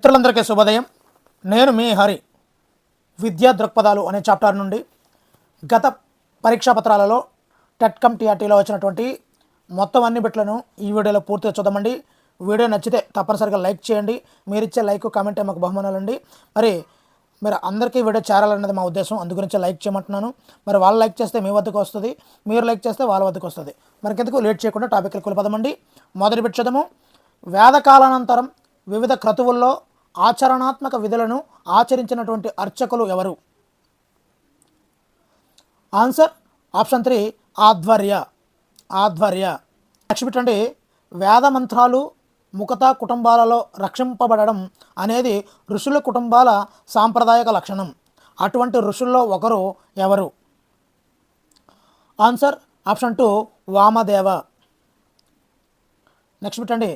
మిత్రులందరికీ శుభోదయం. నేను మీ హరి. విద్యా దృక్పథాలు అనే చాప్టర్ నుండి గత పరీక్షా పత్రాలలో టెట్కమ్ టీఆర్టీలో వచ్చినటువంటి మొత్తం అన్ని బిట్లను ఈ వీడియోలో పూర్తిగా చూద్దామండి. వీడియో నచ్చితే తప్పనిసరిగా లైక్ చేయండి. మీరు ఇచ్చే లైక్ కామెంటే మాకు బహుమానాలండి. మీరు అందరికీ వీడియో చేరాలన్నది మా ఉద్దేశం, అందుగురించి లైక్ చేయమంటున్నాను. మరి వాళ్ళు లైక్ చేస్తే మీ వద్దకు వస్తుంది, మీరు లైక్ చేస్తే వాళ్ళ వద్దకు వస్తుంది. మనకెందుకు లేట్ చేయకుండా టాపిక్కి వెళ్ళిపోదామండి. మొదటి బిట్ చూద్దాము. వేదకాలానంతరం వివిధ క్రతువుల్లో ఆచరణాత్మక విధులను ఆచరించినటువంటి అర్చకులు ఎవరు? Answer option 3 ఆధ్వర్య. నెక్స్ట్ పెట్టండి. వేద మంత్రాలు ముఖత కుటుంబాలలో రక్షింపబడడం అనేది ఋషుల కుటుంబాల సాంప్రదాయక లక్షణం. అటువంటి ఋషుల్లో ఒకరు ఎవరు? Answer option 2 Vamadeva. నెక్స్ట్ పెట్టండి.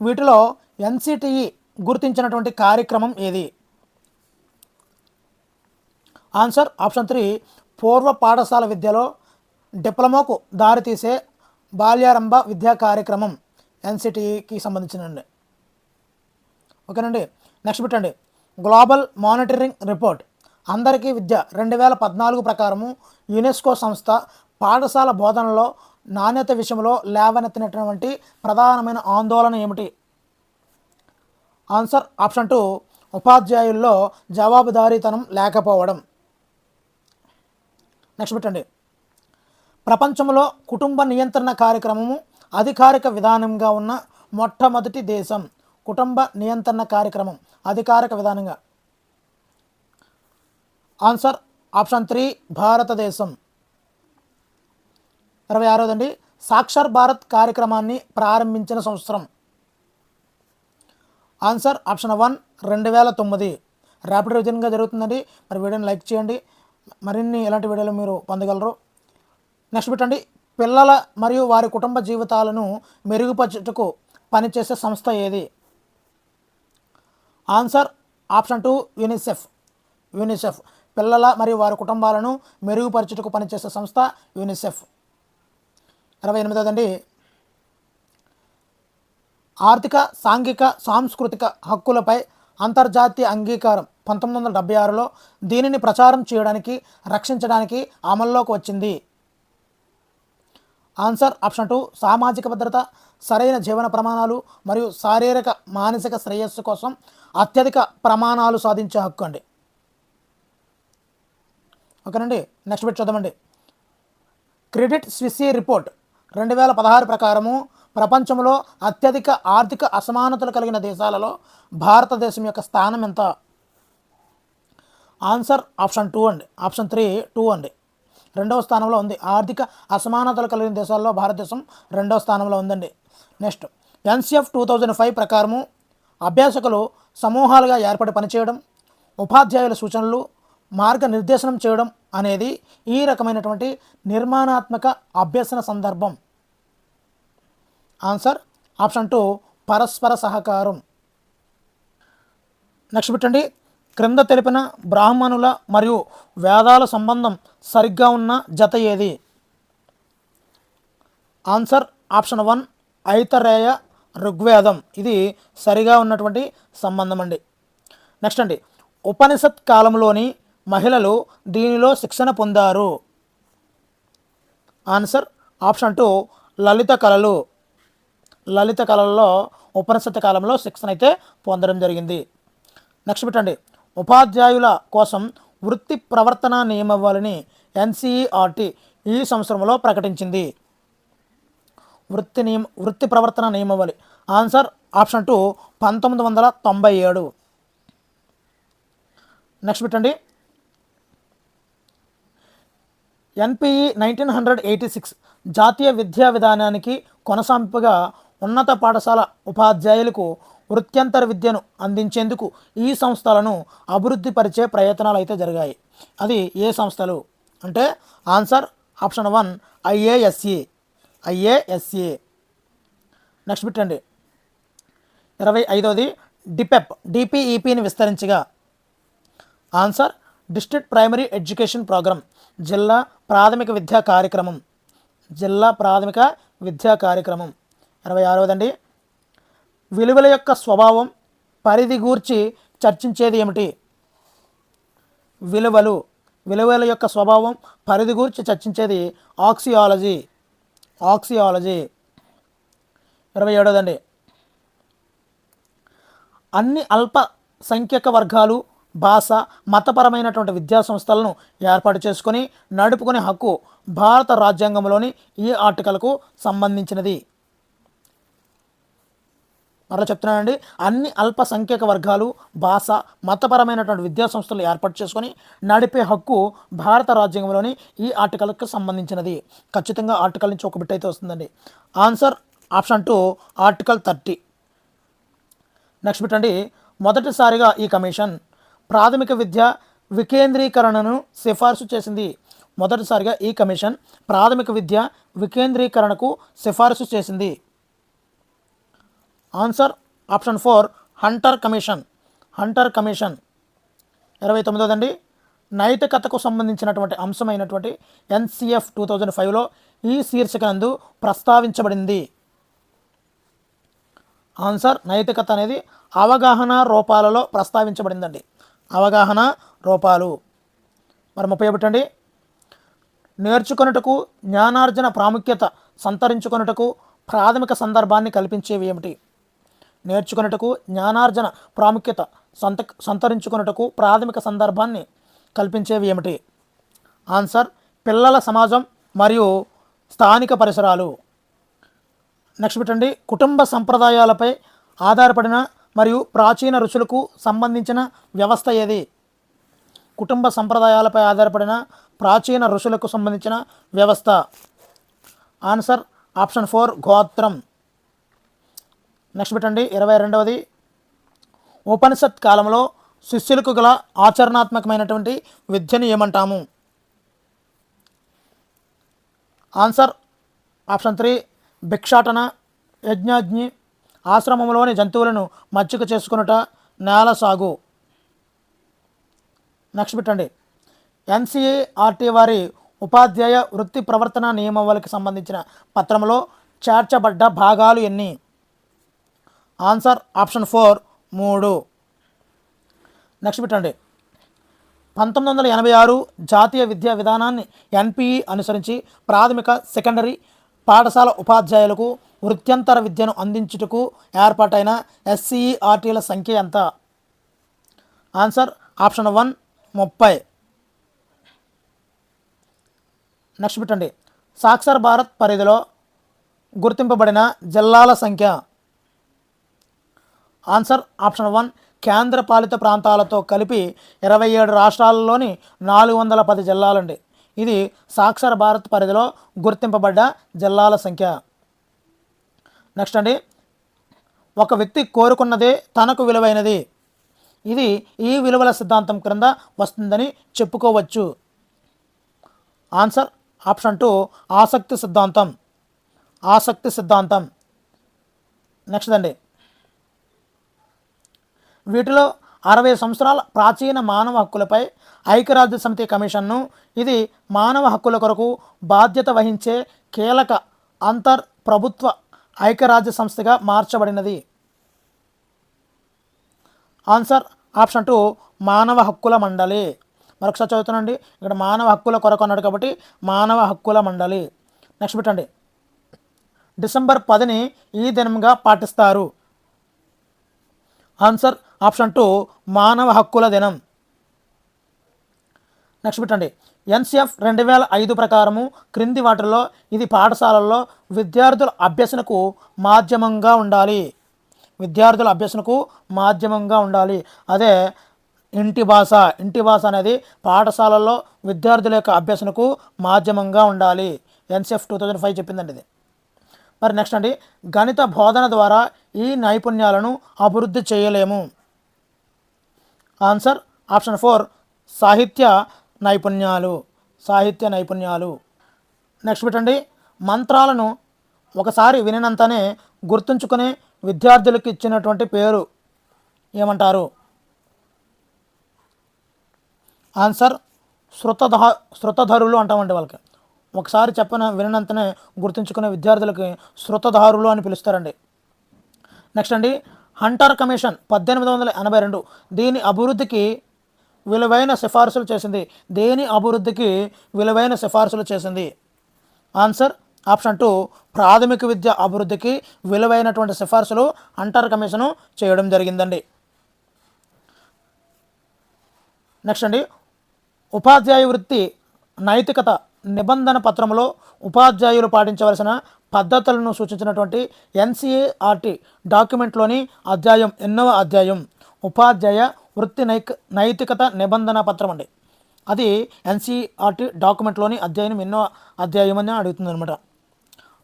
వీటిలో ఎన్సిటిఈ గుర్తించినటువంటి కార్యక్రమం ఏది? ఆన్సర్ ఆప్షన్ 3 పూర్వ పాఠశాల విద్యలో డిప్లొమాకు దారితీసే బాల్యారంభ విద్యా కార్యక్రమం ఎన్సిటిఈకి సంబంధించినండి. ఓకేనండి. నెక్స్ట్ పెట్టండి. గ్లోబల్ మానిటరింగ్ రిపోర్ట్ అందరికీ విద్య 2014 ప్రకారము యునెస్కో సంస్థ పాఠశాల బోధనలో నాణ్యత విషయంలో లేవనెత్తినటువంటి ప్రధానమైన ఆందోళన ఏమిటి? ఆన్సర్ ఆప్షన్ 2 ఉపాధ్యాయుల్లో జవాబుదారీతనం లేకపోవడం. నెక్స్ట్ పెట్టండి. ప్రపంచంలో కుటుంబ నియంత్రణ కార్యక్రమము అధికారిక విధానంగా ఉన్న మొట్టమొదటి దేశం. కుటుంబ నియంత్రణ కార్యక్రమం అధికారిక విధానంగా. ఆన్సర్ ఆప్షన్ 3 భారతదేశం. 26దండి. సాక్షర్ భారత్ కార్యక్రమాన్ని ప్రారంభించిన సంవత్సరం. Answer option 1 2009. ర్యాపిడ్ రివిజన్గా జరుగుతుందండి. మరి వీడియోని లైక్ చేయండి. మరిన్ని ఇలాంటి వీడియోలు మీరు పొందగలరు. నెక్స్ట్ పెట్టండి. పిల్లల మరియు వారి కుటుంబ జీవితాలను మెరుగుపరచుటకు పనిచేసే సంస్థ ఏది? Answer option 2 UNICEF. పిల్లల మరియు వారి కుటుంబాలను మెరుగుపరచుటకు పనిచేసే సంస్థ యూనిసెఫ్. 28దండి. ఆర్థిక సాంఘిక సాంస్కృతిక హక్కులపై అంతర్జాతీయ అంగీకారం 1976లో దీనిని ప్రచారం చేయడానికి రక్షించడానికి అమల్లోకి వచ్చింది. ఆన్సర్ ఆప్షన్ 2 సామాజిక భద్రత, సరైన జీవన ప్రమాణాలు మరియు శారీరక మానసిక శ్రేయస్సు కోసం అత్యధిక ప్రమాణాలు సాధించే హక్కు అండి. ఓకేనండి. నెక్స్ట్ బిట్ చూద్దామండి. క్రెడిట్ స్విస్ రిపోర్ట్ 2016 ప్రకారము ప్రపంచంలో అత్యధిక ఆర్థిక అసమానతలు కలిగిన దేశాలలో భారతదేశం యొక్క స్థానం ఎంత? ఆన్సర్ ఆప్షన్ 2 అండి. ఆప్షన్ 3 అండి. 2వ స్థానంలో ఉంది. ఆర్థిక అసమానతలు కలిగిన దేశాల్లో భారతదేశం 2వ స్థానంలో ఉందండి. నెక్స్ట్ ఎన్సిఎఫ్ 2005 ప్రకారము అభ్యాసకులు సమూహాలుగా ఏర్పడి పనిచేయడం, ఉపాధ్యాయుల సూచనలు మార్గనిర్దేశనం చేయడం అనేది ఈ రకమైనటువంటి నిర్మాణాత్మక అభ్యసన సందర్భం. ఆన్సర్ ఆప్షన్ 2 పరస్పర సహకారం. నెక్స్ట్ పెట్టండి. క్రింద తెలిపిన బ్రాహ్మణుల మరియు వేదాల సంబంధం సరిగ్గా ఉన్న జత ఏది? ఆన్సర్ ఆప్షన్ 1 ఐతరేయ ఋగ్వేదం. ఇది సరిగా ఉన్నటువంటి సంబంధం అండి. నెక్స్ట్ అండి. ఉపనిషత్ కాలంలోని మహిళలు దీనిలో శిక్షణ పొందారు. ఆన్సర్ ఆప్షన్ 2 లలిత కళల్లో ఉపనిషత్ కాలంలో శిక్షణ అయితే పొందడం జరిగింది. నెక్స్ట్ పెట్టండి. ఉపాధ్యాయుల కోసం వృత్తి ప్రవర్తన నియమావళిని ఎన్సిఈఆర్టీ ఈ సంవత్సరంలో ప్రకటించింది. వృత్తి ప్రవర్తన నియమావళి. Answer option 2 1997. నెక్స్ట్ పెట్టండి. ఎన్పిఈ 1986 జాతీయ విద్యా విధానానికి కొనసాగింపుగా ఉన్నత పాఠశాల ఉపాధ్యాయులకు వృత్యంతర విద్యను అందించేందుకు ఈ సంస్థలను అభివృద్ధి పరిచే ప్రయత్నాలు అయితే జరిగాయి. అది ఏ సంస్థలు అంటే ఆన్సర్ ఆప్షన్ 1 ఐఏఎస్ఏ. నెక్స్ట్ పెట్టండి. 25ది డిపిఈపిని విస్తరించగా. Answer district primary education program జిల్లా ప్రాథమిక విద్యా కార్యక్రమం. 26వదండి. విలువల యొక్క స్వభావం పరిధి గూర్చి చర్చించేది ఏమిటి? విలువలు. విలువల యొక్క స్వభావం, పరిధి గూర్చి చర్చించేది ఆక్సియాలజీ. ఆక్సియాలజీ. 27దండి. అన్ని అల్ప సంఖ్యక వర్గాలు భాష మతపరమైనటువంటి విద్యా సంస్థలను ఏర్పాటు చేసుకొని నడుపుకునే హక్కు భారత రాజ్యాంగంలోని ఈ ఆర్టికల్కు సంబంధించినది. మరలా చెప్తున్నానండి, అన్ని అల్ప సంఖ్యక వర్గాలు భాష మతపరమైనటువంటి విద్యా సంస్థలు ఏర్పాటు చేసుకొని నడిపే హక్కు భారత రాజ్యాంగంలోని ఈ ఆర్టికల్కు సంబంధించినది. ఖచ్చితంగా ఆర్టికల్ నుంచి ఒక బిట్ అయితే వస్తుందండి. Answer option 2 article 30. Next bit అండి, మొదటిసారిగా ఈ కమిషన్ ప్రాథమిక విద్య వికేంద్రీకరణను సిఫార్సు చేసింది. మొదటిసారిగా ఈ కమిషన్ ప్రాథమిక విద్య వికేంద్రీకరణకు సిఫార్సు చేసింది. Answer option 4 Hunter commission. Hunter commission. 29దండి, నైతికతకు సంబంధించినటువంటి అంశమైనటువంటి NCF 2005లో ఈ శీర్షిక నందు ప్రస్తావించబడింది. ఆన్సర్ నైతికత అనేది అవగాహన రూపాలలో ప్రస్తావించబడిందండి. అవగాహన రూపాలు. మరి 31 అండి, నేర్చుకొనుటకు జ్ఞానార్జన ప్రాముఖ్యత సంతరించుకొనుటకు ప్రాథమిక సందర్భాన్ని కల్పించేవి ఏమిటి? నేర్చుకొనుటకు జ్ఞానార్జన ప్రాముఖ్యత సంతరించుకొనుటకు ప్రాథమిక సందర్భాన్ని కల్పించేవి ఏమిటి? ఆన్సర్ పిల్లల సమాజం మరియు స్థానిక పరిసరాలు. నెక్స్ట్ పెట్టండి, కుటుంబ సంప్రదాయాలపై ఆధారపడిన మరియు ప్రాచీన ఋషులకు సంబంధించిన వ్యవస్థ ఏది? కుటుంబ సంప్రదాయాలపై ఆధారపడిన ప్రాచీన ఋషులకు సంబంధించిన వ్యవస్థ. ఆన్సర్ ఆప్షన్ 4 గోత్రం. నెక్స్ట్ పెట్టండి, 22వది, ఉపనిషత్ కాలంలో శిష్యులకు గల ఆచరణాత్మకమైనటువంటి విద్యను ఏమంటాము? ఆన్సర్ ఆప్షన్ 3 భిక్షాటన, యజ్ఞాగ్ని, ఆశ్రమంలోని జంతువులను మచ్చిక చేసుకునుట, నేల సాగు. నెక్స్ట్ పెట్టండి, NCERT వారి ఉపాధ్యాయ వృత్తి ప్రవర్తన నియమావళికి సంబంధించిన పత్రంలో చేర్చబడ్డ భాగాలు ఎన్ని? Answer option 4 3. నెక్స్ట్ పెట్టండి, 1986 జాతీయ విద్యా విధానాన్ని NPE అనుసరించి ప్రాథమిక సెకండరీ పాఠశాల ఉపాధ్యాయులకు వృత్యంతర విద్యను అందించుటకు ఏర్పాటైన SCERTల సంఖ్య ఎంత? Answer option 1 30. నెక్స్ట్ పెట్టండి, సాక్షర్ భారత్ పరిధిలో గుర్తింపబడిన జిల్లాల సంఖ్య. ఆన్సర్ ఆప్షన్ 1 కేంద్ర పాలిత ప్రాంతాలతో కలిపి 27 రాష్ట్రాలలోని 410 జిల్లాలండి. ఇది సాక్షర భారత్ పరిధిలో గుర్తింపబడ్డ జిల్లాల సంఖ్య. నెక్స్ట్ అండి, ఒక వ్యక్తి కోరుకున్నదే తనకు విలువైనది. ఇది ఈ విలువల సిద్ధాంతం క్రింద వస్తుందని చెప్పుకోవచ్చు. ఆన్సర్ ఆప్షన్ 2 ఆసక్తి సిద్ధాంతం. ఆసక్తి సిద్ధాంతం. నెక్స్ట్ అండి, వీటిలో 60 సంవత్సరాల ప్రాచీన మానవ హక్కులపై ఐక్యరాజ్య సమితి కమిషన్ను ఇది మానవ హక్కుల కొరకు బాధ్యత వహించే కీలక ప్రభుత్వ ఐక్యరాజ్య సంస్థగా మార్చబడినది. ఆన్సర్ ఆప్షన్ 2 మానవ హక్కుల మండలి. మరొకసారి చదువుతానండి, ఇక్కడ మానవ హక్కుల కొరకు అన్నాడు కాబట్టి మానవ హక్కుల మండలి. నెక్స్ట్ పెట్టండి, డిసెంబర్ 10ని ఈ దినంగా పాటిస్తారు. ఆన్సర్ ఆప్షన్ 2 మానవ హక్కుల దినం. నెక్స్ట్ పెట్టండి, NCF 2005 ప్రకారము క్రింది వాటిల్లో ఇది పాఠశాలల్లో విద్యార్థుల అభ్యసనకు మాధ్యమంగా ఉండాలి. విద్యార్థుల అభ్యసనకు మాధ్యమంగా ఉండాలి. అదే ఇంటి భాష. ఇంటి భాష అనేది పాఠశాలల్లో విద్యార్థుల యొక్క అభ్యసనకు మాధ్యమంగా ఉండాలి. NCF 2005 చెప్పిందండి ఇది. మరి నెక్స్ట్ అండి, గణిత బోధన ద్వారా ఈ నైపుణ్యాలను అభివృద్ధి చేయలేము. ఆన్సర్ ఆప్షన్ 4 సాహిత్య నైపుణ్యాలు. సాహిత్య నైపుణ్యాలు. నెక్స్ట్ పెట్టండి, మంత్రాలను ఒకసారి వినినంతనే గుర్తుంచుకునే విద్యార్థులకు ఇచ్చినటువంటి పేరు ఏమంటారు? ఆన్సర్ శృతధరులు అంటామండి. వాళ్ళకి ఒకసారి వినంతనే గుర్తుంచుకునే విద్యార్థులకి శృతధారులు అని పిలుస్తారండి. నెక్స్ట్ అండి, హంటర్ కమిషన్ 1882 దీని అభివృద్ధికి విలువైన సిఫార్సులు చేసింది. దేని అభివృద్ధికి విలువైన సిఫార్సులు చేసింది? ఆన్సర్ ఆప్షన్ 2 ప్రాథమిక విద్య అభివృద్ధికి విలువైనటువంటి సిఫార్సులు హంటర్ కమిషను చేయడం జరిగిందండి. నెక్స్ట్ అండి, ఉపాధ్యాయ వృత్తి నైతికత నిబంధన పత్రంలో ఉపాధ్యాయులు పాటించవలసిన పద్ధతులను సూచించినటువంటి ఎన్సీఈఆర్టీ డాక్యుమెంట్లోని అధ్యాయం ఎన్నవ అధ్యాయం? ఉపాధ్యాయ వృత్తి నైతికత నిబంధన పత్రం అండి. అది ఎన్సీఈఆర్టీ డాక్యుమెంట్లోని అధ్యాయం ఎన్నో అధ్యాయం అని అడుగుతుంది అనమాట.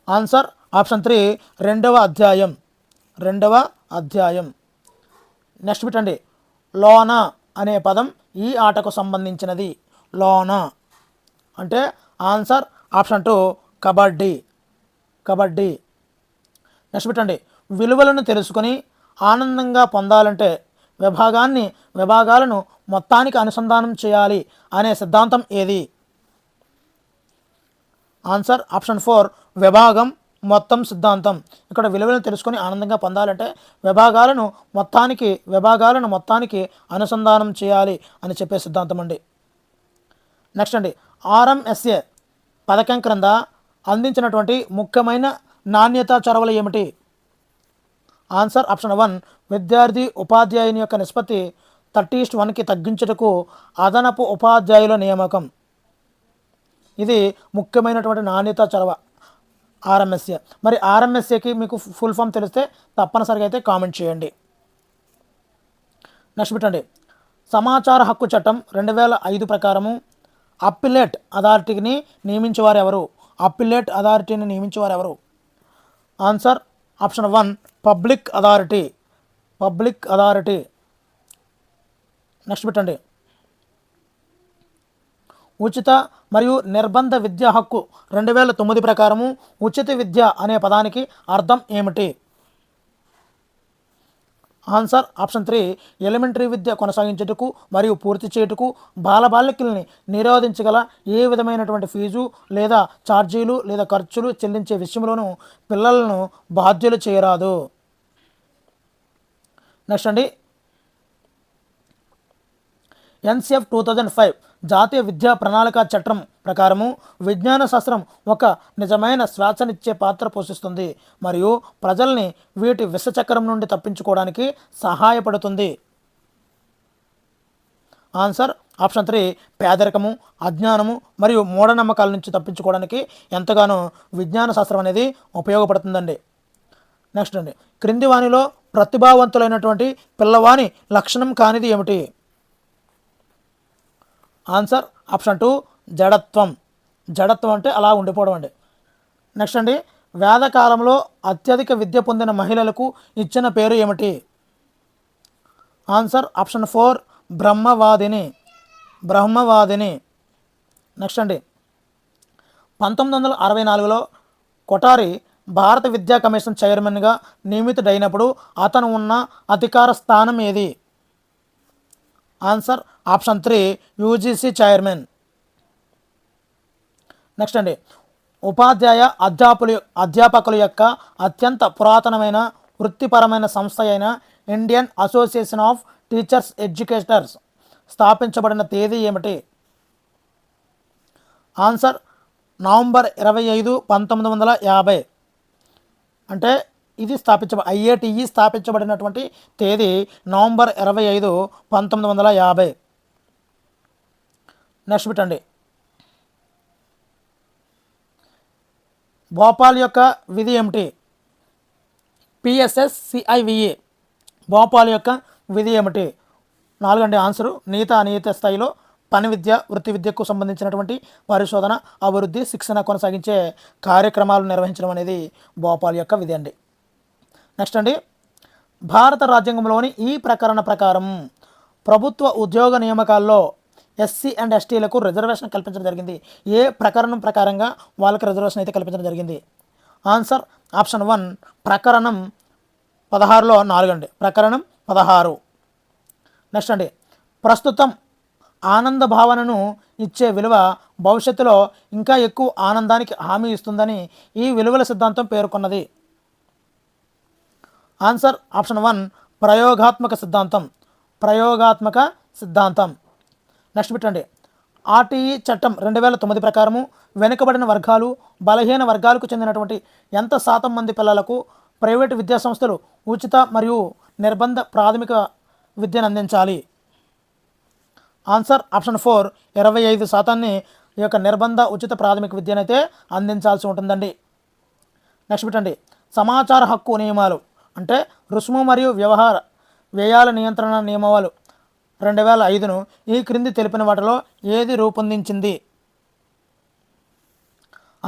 ఆన్సర్ ఆప్షన్ 3 రెండవ అధ్యాయం. రెండవ అధ్యాయం. నెక్స్ట్ పెట్టండి, లోన అనే పదం ఈ ఆటకు సంబంధించినది. లోన అంటే answer option 2 kabaddi. Kabaddi. Next పెట్టండి, విలువలను తెలుసుకొని ఆనందంగా పొందాలంటే విభాగాలను మొత్తానికి అనుసంధానం చేయాలి అనే సిద్ధాంతం ఏది? ఆన్సర్ ఆప్షన్ 4 విభాగం మొత్తం సిద్ధాంతం. ఇక్కడ విలువలను తెలుసుకొని ఆనందంగా పొందాలంటే విభాగాలను మొత్తానికి అనుసంధానం చేయాలి అని చెప్పే సిద్ధాంతం అండి. నెక్స్ట్ అండి, ఆర్ఎంఎస్ఏ పథకం క్రింద అందించినటువంటి ముఖ్యమైన నాణ్యతా చొరవలు ఏమిటి? ఆన్సర్ ఆప్షన్ 1 విద్యార్థి ఉపాధ్యాయుని యొక్క నిష్పత్తి 30:1కి తగ్గించుటకు అదనపు ఉపాధ్యాయుల నియామకం. ఇది ముఖ్యమైనటువంటి నాణ్యతా చొరవ ఆర్ఎంఎస్ఏ. మరి ఆర్ఎంఎస్ఏకి మీకు ఫుల్ ఫామ్ తెలిస్తే తప్పనిసరిగా అయితే కామెంట్ చేయండి. నెక్స్ట్ పెట్టండి, సమాచార హక్కు చట్టం 2005 ప్రకారము అప్పిలేట్ అథారిటీని నియమించేవారు ఎవరు? అప్పిలేట్ అథారిటీని నియమించేవారు ఎవరు? Answer option 1 public authority. Public authority. Next పెట్టండి, ఉచిత మరియు నిర్బంధ విద్యా హక్కు 2009 ప్రకారము ఉచిత విద్య అనే పదానికి అర్థం ఏమిటి? ఆన్సర్ ఆప్షన్ 3 ఎలిమెంటరీ విద్య కొనసాగించుటకు మరియు పూర్తి చేయుటకు బాలబాలికల్ని నిరోధించగల ఏ విధమైనటువంటి ఫీజు లేదా ఛార్జీలు లేదా ఖర్చులు చెల్లించే విషయంలోనూ పిల్లలను బాధ్యులు చేయరాదు. నెక్స్ట్ అండి, ఎన్సిఎఫ్ 2005 జాతీయ విద్యా ప్రణాళిక చట్టం ప్రకారము విజ్ఞాన శాస్త్రం ఒక నిజమైన స్వేచ్ఛనిచ్చే పాత్ర పోషిస్తుంది మరియు ప్రజల్ని వీటి విషచక్రం నుండి తప్పించుకోవడానికి సహాయపడుతుంది. ఆన్సర్ ఆప్షన్ 3 పేదరికము, అజ్ఞానము మరియు మూఢనమ్మకాల నుంచి తప్పించుకోవడానికి ఎంతగానో విజ్ఞాన శాస్త్రం అనేది ఉపయోగపడుతుందండి. నెక్స్ట్ అండి, క్రింది వానిలో ప్రతిభావంతులైనటువంటి పిల్లవాని లక్షణం కానిది ఏమిటి? Answer option 2 జడత్వం. జడత్వం అంటే అలా ఉండిపోవడం అండి. నెక్స్ట్ అండి, వేదకాలంలో అత్యధిక విద్య పొందిన మహిళలకు ఇచ్చిన పేరు ఏమిటి? Answer option 4 బ్రహ్మవాదిని. బ్రహ్మవాదిని. నెక్స్ట్ అండి, 1964లో కొఠారి భారత విద్యా కమిషన్ చైర్మన్గా నియమితుడైనప్పుడు అతను ఉన్న అధికార స్థానం ఏది? Answer option 3 UGC chairman. Next అండి, అధ్యాపకుల యొక్క అత్యంత పురాతనమైన వృత్తిపరమైన సంస్థ అయిన Indian association of teachers educators స్థాపించబడిన తేదీ ఏమిటి? Answer November 25, 1950. అంటే ఇది ఐఏటీఈ స్థాపించబడినటువంటి తేదీ నవంబర్ 25, 1950. నెక్స్ట్ పెట్టండి, భోపాల్ యొక్క విధి ఏమిటి? పిఎస్ఎస్సిఐవిఏ భోపాల్ యొక్క విధి ఏమిటి? 4 అండి ఆన్సరు. అనియత స్థాయిలో పని విద్య, వృత్తి విద్యకు సంబంధించినటువంటి పరిశోధన, అభివృద్ధి, శిక్షణ కొనసాగించే కార్యక్రమాలు నిర్వహించడం అనేది భోపాల్ యొక్క విధి అండి. నెక్స్ట్ అండి, భారత రాజ్యాంగంలోని ఈ ప్రకరణ ప్రకారం ప్రభుత్వ ఉద్యోగ నియామకాల్లో ఎస్సీ అండ్ ఎస్టీలకు రిజర్వేషన్ కల్పించడం జరిగింది. ఏ ప్రకరణం ప్రకారంగా వాళ్ళకి రిజర్వేషన్ అయితే కల్పించడం జరిగింది? ఆన్సర్ ఆప్షన్ 1 ప్రకరణం 16లో 4 అండి. ప్రకరణం 16. నెక్స్ట్ అండి, ప్రస్తుతం ఆనంద భావనను ఇచ్చే విలువ భవిష్యత్తులో ఇంకా ఎక్కువ ఆనందానికి హామీ ఇస్తుందని ఈ విలువల సిద్ధాంతం పేర్కొన్నది. ఆన్సర్ ఆప్షన్ 1 ప్రయోగాత్మక సిద్ధాంతం. ప్రయోగాత్మక సిద్ధాంతం. నెక్స్ట్ పెట్టండి. ఆర్టీఈ చట్టం 2009 ప్రకారము వెనుకబడిన వర్గాలు, బలహీన వర్గాలకు చెందినటువంటి ఎంత శాతం మంది పిల్లలకు ప్రైవేటు విద్యాసంస్థలు ఉచిత మరియు నిర్బంధ ప్రాథమిక విద్యను అందించాలి? ఆన్సర్ ఆప్షన్ 4 25% ఈ యొక్క నిర్బంధ ఉచిత ప్రాథమిక విద్యనైతే అందించాల్సి ఉంటుందండి. నెక్స్ట్ పెట్టండి. సమాచార హక్కు నియమాలు అంటే రుసుము మరియు వ్యయాల నియంత్రణ నియమాలు 2005ను ఈ క్రింది తెలిపిన వాటిలో ఏది రూపొందించింది?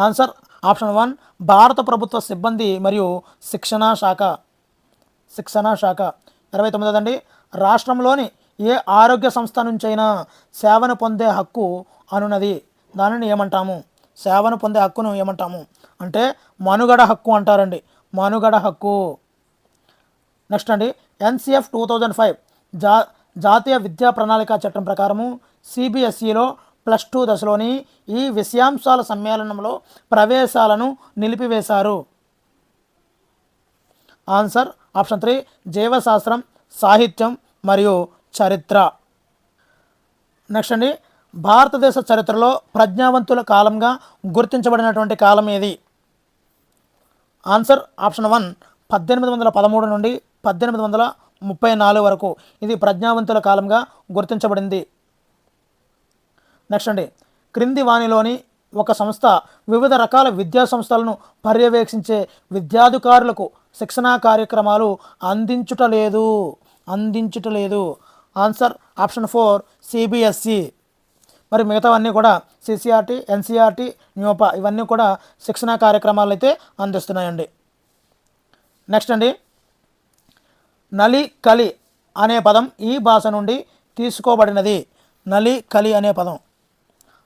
ఆన్సర్ ఆప్షన్ 1 భారత ప్రభుత్వ సిబ్బంది మరియు శిక్షణా శాఖ. 29దండి. రాష్ట్రంలోని ఏ ఆరోగ్య సంస్థ నుంచైనా సేవను పొందే హక్కు అనున్నది. దానిని ఏమంటాము? సేవను పొందే హక్కును ఏమంటాము అంటే మనుగడ హక్కు అంటారండి. మనుగడ హక్కు. నెక్స్ట్ అండి. NCF 2005 జాతీయ విద్యా ప్రణాళిక చట్టం ప్రకారము CBSEలో +2 దశలోని ఈ విషయాంశాల సమ్మేళనంలో ప్రవేశాలను నిలిపివేశారు. ఆన్సర్ ఆప్షన్ 3 జీవశాస్త్రం, సాహిత్యం మరియు చరిత్ర. నెక్స్ట్ అండి. భారతదేశ చరిత్రలో ప్రజ్ఞావంతుల కాలంగా గుర్తించబడినటువంటి కాలం ఏది? ఆన్సర్ ఆప్షన్ 1 1813 నుండి 1834 వరకు ఇది ప్రజ్ఞావంతుల కాలంగా గుర్తించబడింది. నెక్స్ట్ అండి. క్రింది వానిలోని ఒక సంస్థ వివిధ రకాల విద్యా సంస్థలను పర్యవేక్షించే విద్యాధికారులకు శిక్షణా కార్యక్రమాలు అందించుటలేదు. Answer option 4 CBSE. మరి మిగతావన్నీ కూడా CCRT, NCERT, న్యూపా ఇవన్నీ కూడా శిక్షణా కార్యక్రమాలు అయితే అందిస్తున్నాయండి. నెక్స్ట్ అండి. నలి కలి అనే పదం ఈ భాష నుండి తీసుకోబడినది. నలి కలి అనే పదం.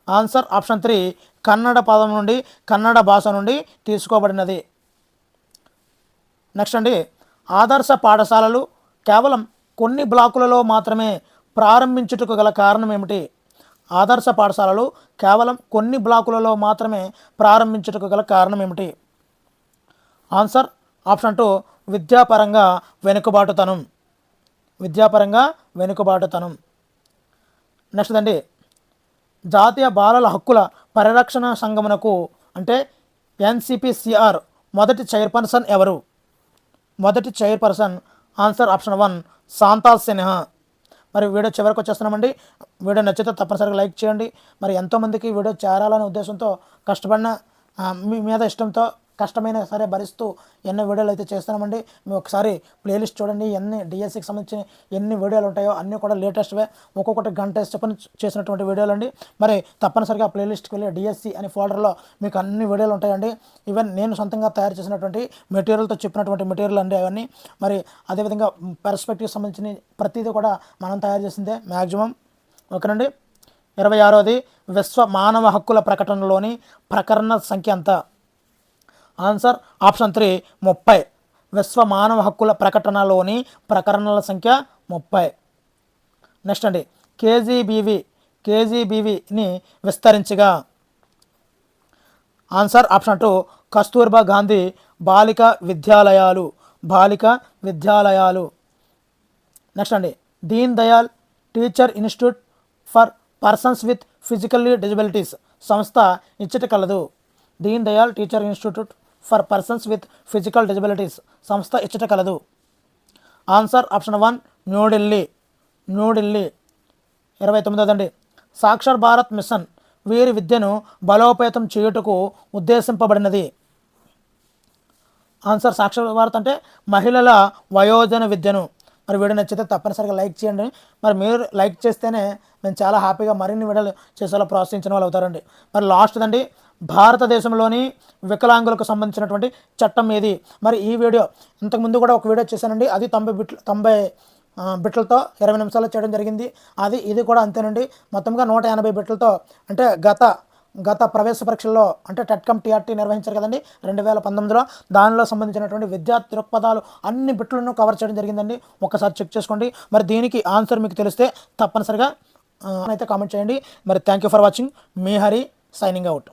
ఆన్సర్ ఆప్షన్ 3 కన్నడ పదం నుండి, కన్నడ భాష నుండి తీసుకోబడినది. నెక్స్ట్ అండి. ఆదర్శ పాఠశాలలు కేవలం కొన్ని బ్లాకులలో మాత్రమే ప్రారంభించుటకు గల కారణం ఏమిటి? ఆదర్శ పాఠశాలలు కేవలం కొన్ని బ్లాకులలో మాత్రమే ప్రారంభించుటకు గల కారణం ఏమిటి? ఆన్సర్ ఆప్షన్ 2 విద్యాపరంగా వెనుకబాటుతనం. నెక్స్ట్ అండి. జాతీయ బాలల హక్కుల పరిరక్షణ సంఘమునకు అంటే NCPCR మొదటి చైర్పర్సన్ ఎవరు? మొదటి chairperson answer option 1 Shanta Sinha. మరి వీడియో చివరికి వచ్చేస్తున్నామండి. వీడియో నచ్చితే తప్పనిసరిగా లైక్ చేయండి. మరి ఎంతోమందికి వీడియో చేరాలనే ఉద్దేశంతో కష్టపడిన మీ మీద ఇష్టంతో కష్టమైనా సరే భరిస్తూ ఎన్నో వీడియోలు అయితే చేస్తున్నామండి. మీరు ఒకసారి ప్లేలిస్ట్ చూడండి. డిఎస్సికి సంబంధించిన ఎన్ని వీడియోలు ఉంటాయో అన్నీ కూడా లేటెస్ట్వే ఒక్కొక్కటి గంట చెప్పని చేసినటువంటి వీడియోలు అండి. మరి తప్పనిసరిగా ప్లేలిస్ట్కి వెళ్ళి డిఎస్సి అనే ఫోల్డర్లో మీకు అన్ని వీడియోలు ఉంటాయండి. ఈవెన్ నేను సొంతంగా తయారు చేసినటువంటి మెటీరియల్తో చెప్పినటువంటి మెటీరియల్ అండి అవన్నీ. మరి అదేవిధంగా పర్స్పెక్టివ్ సంబంధించిన ప్రతిదీ కూడా మనం తయారు చేసిందే మ్యాక్సిమం. ఓకేనండి. 26వది విశ్వ మానవ హక్కుల ప్రకటనలోని ప్రకరణ సంఖ్య ఎంత? Answer option 3 30. విశ్వ మానవ హక్కుల ప్రకటనలోని ప్రకరణల సంఖ్య 30. నెక్స్ట్ అండి. కేజీబీవీని విస్తరించగా? ఆన్సర్ ఆప్షన్ 2 కస్తూర్బా గాంధీ బాలిక విద్యాలయాలు. నెక్స్ట్ అండి. Deen Dayal teacher institute for persons with physically disabilities సంస్థ ఇచ్చట కలదు. Deen Dayal teacher institute for persons with physical disabilities సంస్థ ఇచ్చట కలదు. Answer option 1 New Delhi. 29దండి. సాక్షర్ భారత్ మిషన్ వీరి విద్యను బలోపేతం చేయుటకు ఉద్దేశింపబడినది. ఆన్సర్ సాక్షర్ భారత్ అంటే మహిళల వయోజన విద్యను. మరి వీడియో నచ్చితే తప్పనిసరిగా లైక్ చేయండి. మరి మీరు లైక్ చేస్తేనే నేను చాలా హ్యాపీగా మరిన్ని వీడియోలు చేసేలా ప్రోత్సహించిన వాళ్ళు అవుతారండి. మరి లాస్ట్దండి. భారతదేశంలోని వికలాంగులకు సంబంధించినటువంటి చట్టం ఏది? మరి ఈ వీడియో ఇంతకుముందు కూడా ఒక వీడియో చేశానండి. అది 90 బిట్లతో 20 నిమిషాల్లో చేయడం జరిగింది. ఇది కూడా అంతేనండి. మొత్తంగా 180 బిట్లతో అంటే గత ప్రవేశ పరీక్షల్లో అంటే TET-TRT నిర్వహించారు కదండి 2019లో. దానిలో సంబంధించినటువంటి విద్యా దృక్పథాలు అన్ని బిట్లను కవర్ చేయడం జరిగిందండి. ఒకసారి చెక్ చేసుకోండి. మరి దీనికి ఆన్సర్ మీకు తెలిస్తే తప్పనిసరిగా అయితే కామెంట్ చేయండి. మరి thank you for watching. Me Hari signing out.